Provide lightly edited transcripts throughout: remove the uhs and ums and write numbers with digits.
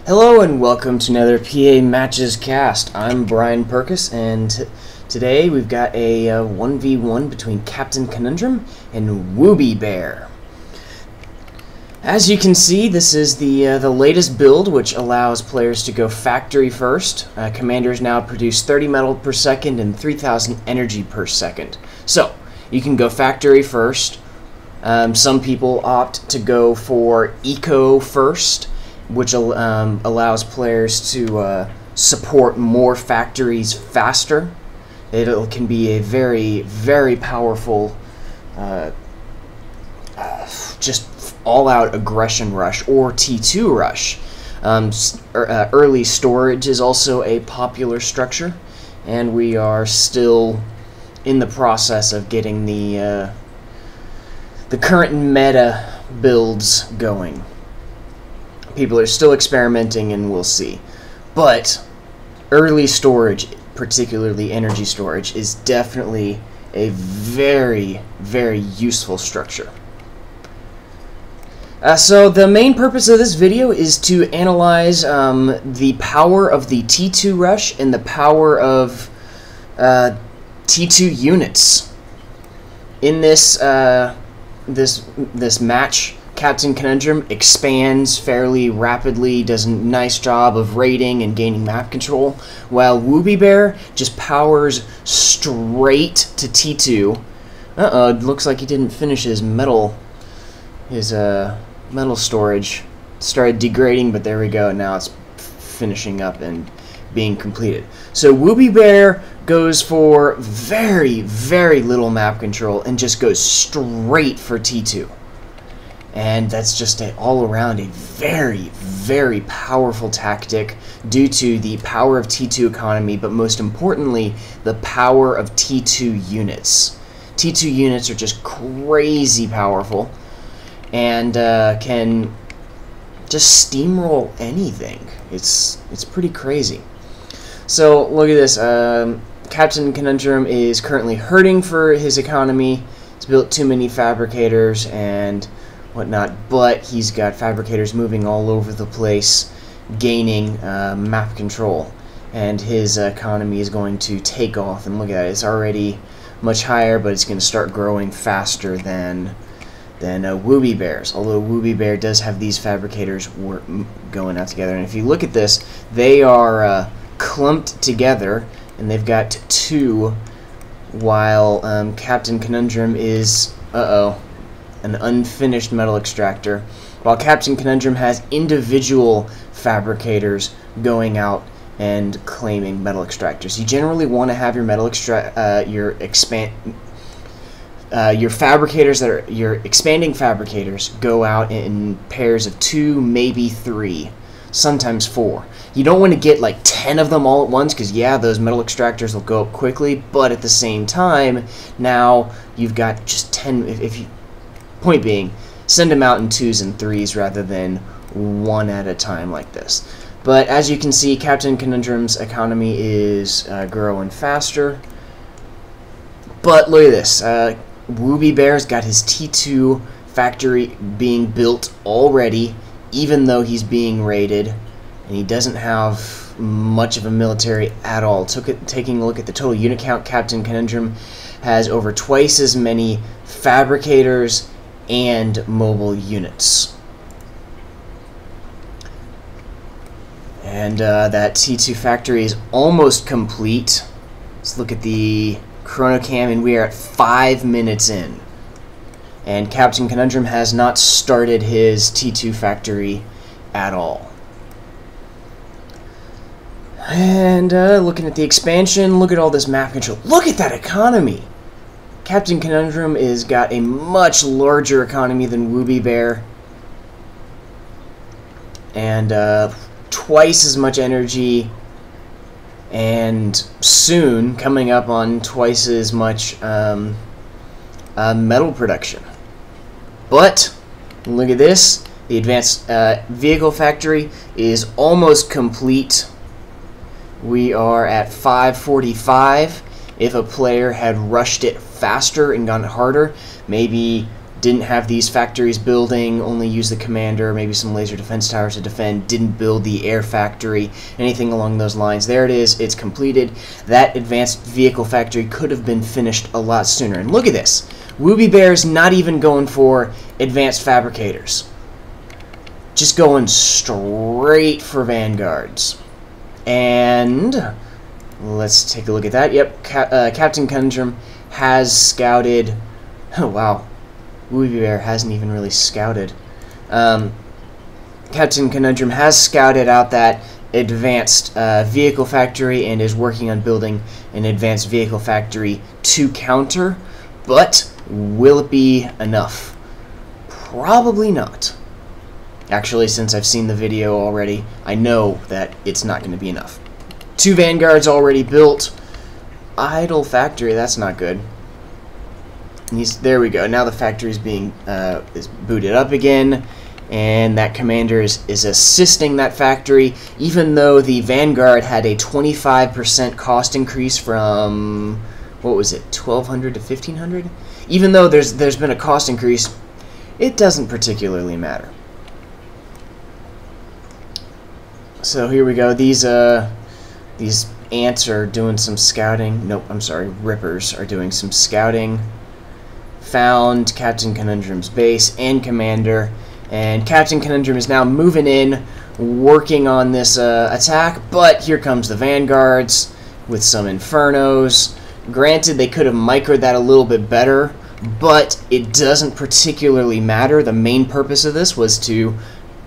Hello and welcome to another PA Matches cast. I'm Brian Perkis, and today we've got a 1v1 between CaptainConundrum and woobiebear. As you can see, this is the latest build, which allows players to go factory first. Commanders now produce 30 metal per second and 3,000 energy per second. So, you can go factory first. Some people opt to go for eco first, which allows players to support more factories faster. It can be a very, very powerful, just all-out aggression rush or T2 rush. Early storage is also a popular structure, and we are still in the process of getting the current meta builds going. People are still experimenting, and we'll see. But early storage, particularly energy storage, is definitely a very, very useful structure. So the main purpose of this video is to analyze the power of the T2 rush and the power of T2 units. In this this match, CaptainConundrum expands fairly rapidly, does a nice job of raiding and gaining map control, while woobiebear just powers straight to T2. It looks like he didn't finish his metal storage. Started degrading, but there we go. Now it's finishing up and being completed. So woobiebear goes for very, very little map control and just goes straight for T2. And that's just all around a very, very powerful tactic due to the power of T2 economy, but most importantly, the power of T2 units. T2 units are just crazy powerful and can just steamroll anything. It's pretty crazy. So look at this. CaptainConundrum is currently hurting for his economy. He's built too many fabricators and whatnot, but he's got fabricators moving all over the place, gaining map control, and his economy is going to take off. And look at it, it's already much higher, but it's going to start growing faster than woobiebear's, although woobiebear does have these fabricators going out together. And if you look at this, they are clumped together, and they've got two, while CaptainConundrum is, an unfinished metal extractor, while CaptainConundrum has individual fabricators going out and claiming metal extractors. You generally want to have your metal your fabricators that are your expanding fabricators go out in pairs of 2, maybe 3, sometimes 4. You don't want to get like 10 of them all at once, because yeah, those metal extractors will go up quickly, but at the same time, now you've got just 10. If you Point being, send them out in 2s and 3s rather than 1 at a time like this. But as you can see, CaptainConundrum's economy is growing faster. But look at this. woobiebear's got his T2 factory being built already, even though he's being raided, and he doesn't have much of a military at all. Taking a look at the total unit count, CaptainConundrum has over twice as many fabricators and mobile units. And that T2 factory is almost complete. Let's look at the chronocam, and we are at 5 minutes in. And CaptainConundrum has not started his T2 factory at all. And looking at the expansion, look at all this map control. Look at that economy! CaptainConundrum has got a much larger economy than woobiebear, and twice as much energy, and soon coming up on twice as much metal production. But look at this, the advanced vehicle factory is almost complete. We are at 5:45. If a player had rushed it faster and gone harder, maybe didn't have these factories building, only used the commander, maybe some laser defense towers to defend, didn't build the air factory, anything along those lines. There it is, it's completed. That advanced vehicle factory could have been finished a lot sooner. And look at this, woobiebear's not even going for advanced fabricators. Just going straight for vanguards. And let's take a look at that. Yep, CaptainConundrum has scouted. Oh wow, woobiebear hasn't even really scouted. CaptainConundrum has scouted out that advanced vehicle factory and is working on building an advanced vehicle factory to counter. But will it be enough? Probably not. Actually, since I've seen the video already, I know that it's not going to be enough. 2 vanguards already built. Idle factory, that's not good. There we go. Now the factory is being is booted up again, and that commander is assisting that factory, even though the vanguard had a 25% cost increase from, what was it, 1,200 to 1,500? Even though there's been a cost increase, it doesn't particularly matter. So here we go. These ants are doing some scouting. Nope, I'm sorry. Rippers are doing some scouting. Found CaptainConundrum's base and commander, and CaptainConundrum is now moving in, working on this attack. But here comes the vanguards with some infernos. Granted, they could have microed that a little bit better, but it doesn't particularly matter. The main purpose of this was to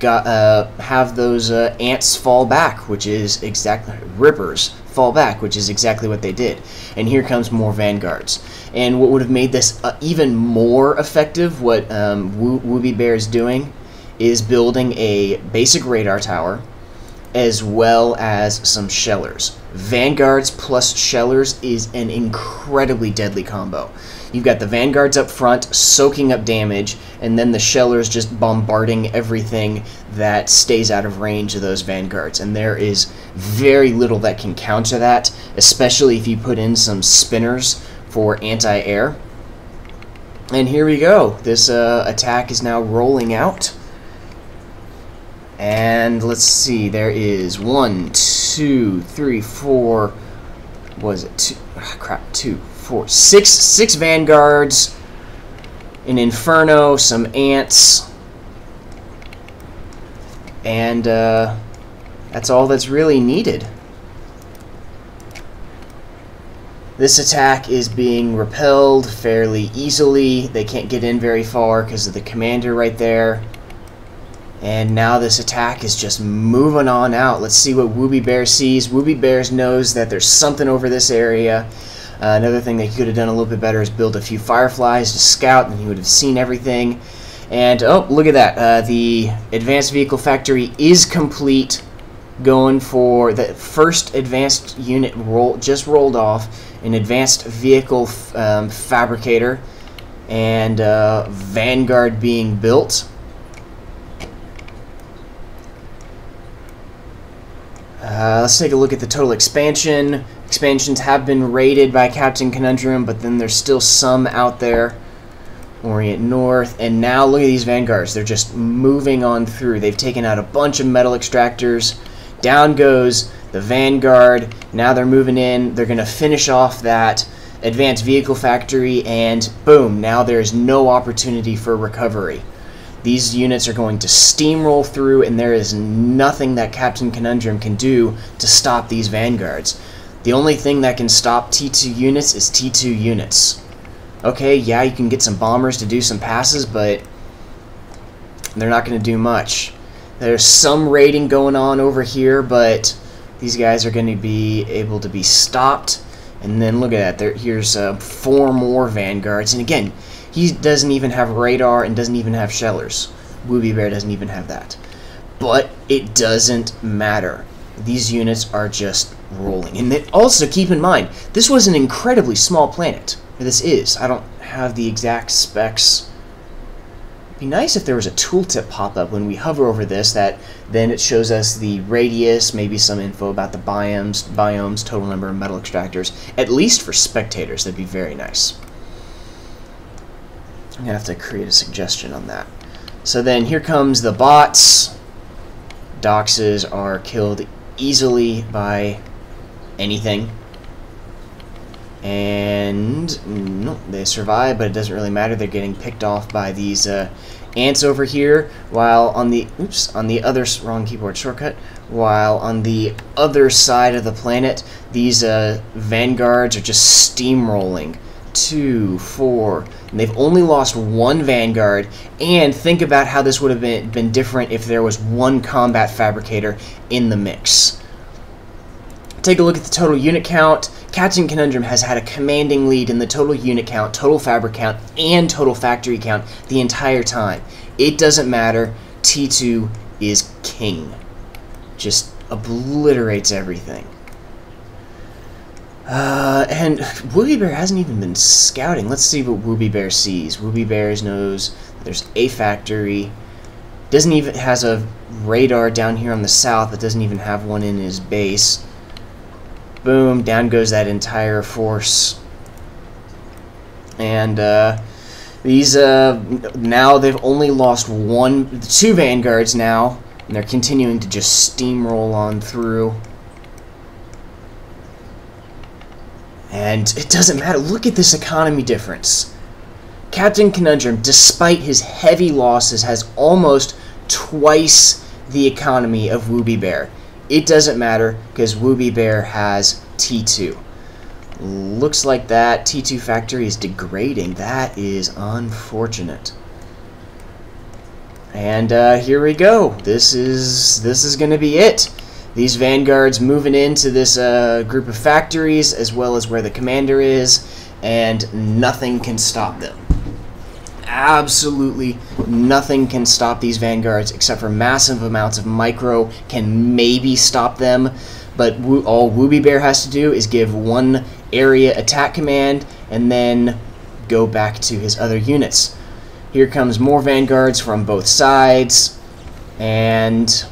have those ants fall back, which is exactly, rippers fall back, which is exactly what they did. And here comes more vanguards. And what would have made this even more effective, what woobiebear is doing, is building a basic radar tower as well as some shellers. Vanguards plus shellers is an incredibly deadly combo. You've got the vanguards up front soaking up damage, and then the shellers just bombarding everything that stays out of range of those vanguards. And there is very little that can counter that, especially if you put in some spinners for anti-air. And here we go. This attack is now rolling out. And let's see, there is 1, 2, 3, 4, was it 2? Oh, crap, 2, 4, 6 vanguards, an inferno, some ants, and that's all that's really needed. This attack is being repelled fairly easily. They can't get in very far because of the commander right there. And now this attack is just moving on out. Let's see what woobiebear sees. woobiebear knows that there's something over this area. Another thing they could have done a little bit better is build a few fireflies to scout, and he would have seen everything. And oh, look at that. The advanced vehicle factory is complete. Going for the first advanced unit just rolled off. An advanced vehicle fabricator and vanguard being built. Let's take a look at the total expansion. Expansions have been raided by CaptainConundrum, but then there's still some out there. Orient North, and now look at these vanguards. They're just moving on through. They've taken out a bunch of metal extractors. Down goes the vanguard. Now they're moving in. They're going to finish off that advanced vehicle factory, and boom, now there's no opportunity for recovery. These units are going to steamroll through, and there is nothing that CaptainConundrum can do to stop these vanguards. The only thing that can stop T2 units is T2 units. Okay, yeah, you can get some bombers to do some passes, but they're not going to do much. There's some raiding going on over here, but these guys are going to be able to be stopped. And then look at that. Here's 4 more vanguards. And again, he doesn't even have radar and doesn't even have shellers. woobiebear doesn't even have that. But it doesn't matter. These units are just rolling. And then also keep in mind, this was an incredibly small planet. This is. I don't have the exact specs. It'd be nice if there was a tooltip pop-up when we hover over this, that then it shows us the radius, maybe some info about the biomes, total number of metal extractors, at least for spectators. That'd be very nice. I'm going to have to create a suggestion on that. So then here comes the bots. Doxes are killed easily by anything. And no, they survive, but it doesn't really matter. They're getting picked off by these ants over here, while on the wrong keyboard shortcut. While on the other side of the planet, these vanguards are just steamrolling. 2, 4, and they've only lost one vanguard. And think about how this would have been different if there was one combat fabricator in the mix. Take a look at the total unit count. CaptainConundrum has had a commanding lead in the total unit count, total fabric count, and total factory count the entire time. It doesn't matter. T2 is king. Just obliterates everything. And woobiebear hasn't even been scouting. Let's see what woobiebear sees. Woobiebear knows there's a factory. Doesn't even has a radar down here on the south, but doesn't even have one in his base. Boom, down goes that entire force. And these now they've only lost two vanguards now, and they're continuing to just steamroll on through. And it doesn't matter. Look at this economy difference. CaptainConundrum, despite his heavy losses, has almost twice the economy of woobiebear. It doesn't matter because woobiebear has T2. Looks like that T2 factory is degrading. That is unfortunate. And here we go. This is going to be it. These vanguards moving into this group of factories, as well as where the commander is, and nothing can stop them. Absolutely nothing can stop these vanguards except for massive amounts of micro can maybe stop them, but all woobiebear has to do is give one area attack command and then go back to his other units. Here comes more vanguards from both sides, and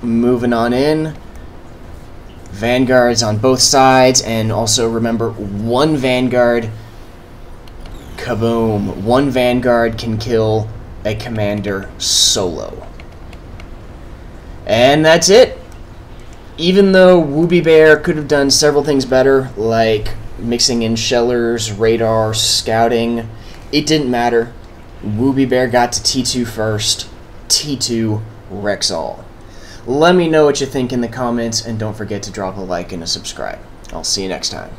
moving on in. Vanguards on both sides, and also remember, one vanguard, kaboom, one vanguard can kill a commander solo. And that's it. Even though woobiebear could have done several things better, like mixing in shellers, radar, scouting, it didn't matter. woobiebear got to T2 first. T2 wrecks all. Let me know what you think in the comments, and don't forget to drop a like and a subscribe. I'll see you next time.